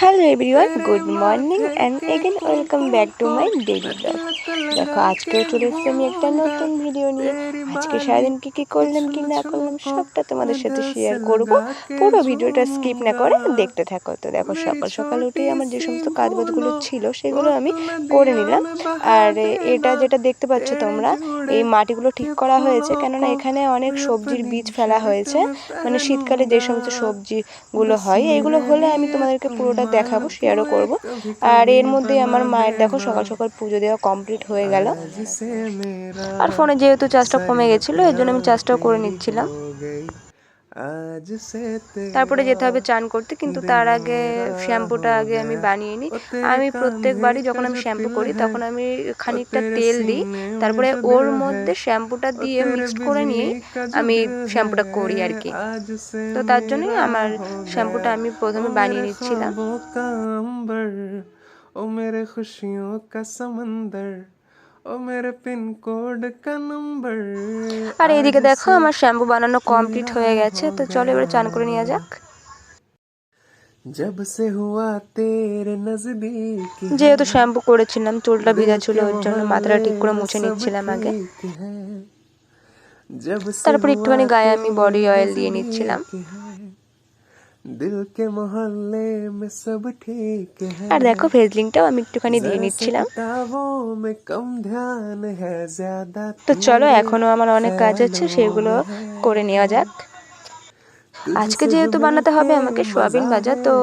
Hello everyone, good morning and again welcome back to my daily blog. দেখো আজকেও চলে এসেছি আমি একটা নতুন ভিডিও নিয়ে। আজকে সারাদিন কী করলাম কি না করলাম সবটা তোমাদের সাথে শেয়ার করব। পুরো ভিডিওটা স্কিপ না করে দেখতে থাকো। তো দেখো সকাল সকাল উঠেই আমার যে সমস্ত কাজবাজগুলো ছিল সেগুলো আমি করে নিলাম। আর এটা যেটা দেখতে পাচ্ছ তোমরা, এই মাটিগুলো ঠিক করা হয়েছে, কেননা এখানে অনেক সবজির বীজ ফেলা হয়েছে। মানে শীতকালে যে সমস্ত সবজিগুলো হয় এইগুলো হলে আমি তোমাদেরকে পুরোটা দেখাবো, শেয়ারও করব। আর এর মধ্যে আমার মায়ের দেখো সকাল সকাল পুজো দেওয়া কমপ্লিট হয়ে গেল। আর ফোনে যেহেতু চার্জটা কমে গেছিলো এর জন্য আমি চার্জটাও করে নিচ্ছিলাম। তারপরে যেতে হবে চান করতে, কিন্তু তার আগে শ্যাম্পুটা আগে আমি বানিয়ে নিই। আমি প্রত্যেকবারই যখন আমি শ্যাম্পু করি তখন আমি খানিকটা তেল দিই, তারপরে ওর মধ্যে শ্যাম্পুটা দিয়ে মিক্সড করে নিয়েই আমি শ্যাম্পুটা করি আর কি। তো তার জন্যই আমার শ্যাম্পুটা আমি প্রথমে বানিয়ে নিচ্ছিলাম। ओ मेरे खुशियों का समंदर ओ मेरे पिन कोड का नंबर। আর এইদিকে দেখো আমার শ্যাম্পু বানানো কমপ্লিট হয়ে গেছে, তো চলো এবারে চান করে নেওয়া যাক। जब से हुआ तेरे नजदीक যেহেতু শ্যাম্পু করেছিলাম চুলটা ভিজা ছিল ওর জন্য মাথাটা ঠিক করে মুছে নিচ্ছিলাম আগে। তারপর একটুখানি গায়ে আমি বডি অয়েল দিয়ে নিচ্ছিলাম। दिल के मोहल्ले में सब ठीक है। আর দেখো ভেজলিংটাও আমি একটুখানি দিয়ে নিচ্ছিলাম। তো চলো এখনো আমার অনেক কাজ আছে, সেগুলো করে নেওয়া যাক। আজকে যেহেতু বানাতে হবে আমাকে সয়াবিন ভাজা, তো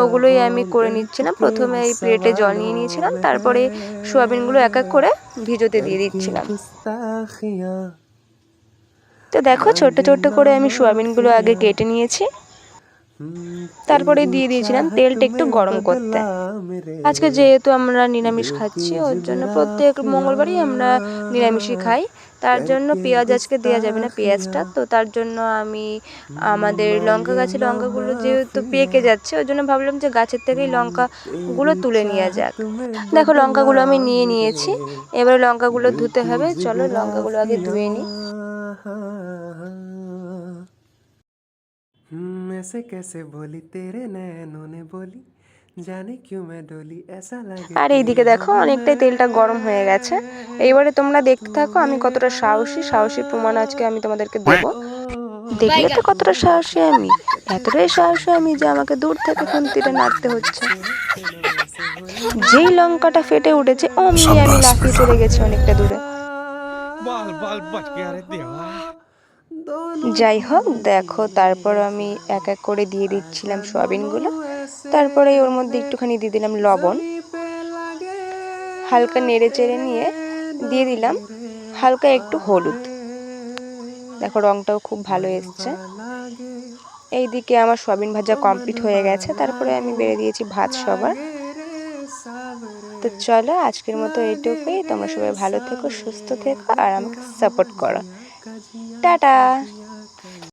ওগুলোই আমি করে নিচ্ছিলাম। প্রথমে এই প্লেটে জল নিয়ে নিয়েছিলাম, তারপরে সয়াবিনগুলো এক এক করে ভিজোতে দিয়ে দিচ্ছিলাম। তো দেখো ছোট্ট ছোট্ট করে আমি সয়াবিনগুলো আগে কেটে নিয়েছি, তারপরে দিয়ে দিয়েছিলাম তেলটা একটু গরম করতে। আজকে যেহেতু আমরা নিরামিষ খাচ্ছি ওর জন্য প্রত্যেক মঙ্গলবারই আমরা নিরামিষই খাই, তার জন্য পেঁয়াজ আজকে দেওয়া যাবে না, পেঁয়াজটা। তো তার জন্য আমি আমাদের লঙ্কা গাছে লঙ্কাগুলো যেহেতু পেকে যাচ্ছে ওর জন্য ভাবলাম যে গাছের থেকেই লঙ্কাগুলো তুলে নেওয়া যাক। দেখো লঙ্কাগুলো আমি নিয়ে নিয়েছি, এবারে লঙ্কাগুলো ধুতে হবে। চলো লঙ্কাগুলো আগে ধুয়ে নিই। ऐसे कैसे बोली तेरे नैनों ने बोली जाने क्यों मैं डोली ऐसा लगे। আর এইদিকে দেখো অনেকটাই তেলটা গরম হয়ে গেছে। এইবারে তোমরা দেখতে থাকো আমি কতটা সাহসী প্রমাণ আজকে আমি তোমাদেরকে দেবো। দেখলে তো কতটা সাহসী আমি, এতটাই সাহসী আমি যে আমাকে দূর থেকে খুন্তিটা নাড়তে হচ্ছে। যেই লঙ্কাটা ফেটে উঠেছে অমনি আমি লাফিয়ে চলে গেছি অনেকটা দূরে। যাই হোক দেখো তারপর আমি এক এক করে দিয়ে দিচ্ছিলাম সয়াবিনগুলো, তারপরে ওর মধ্যে একটুখানি দিয়ে দিলাম লবণ, হালকা নেড়ে চেড়ে নিয়ে দিয়ে দিলাম হালকা একটু হলুদ। দেখো রংটাও খুব ভালো এসছে। এইদিকে আমার সয়াবিন ভাজা কমপ্লিট হয়ে গেছে, তারপরে আমি বেড়ে দিয়েছি ভাত সবার। তো চলো আজকের মতো এইটুকুই। তোমরা সবাই ভালো থেকো, সুস্থ থেকো আর আমাকে সাপোর্ট করো। টাটা।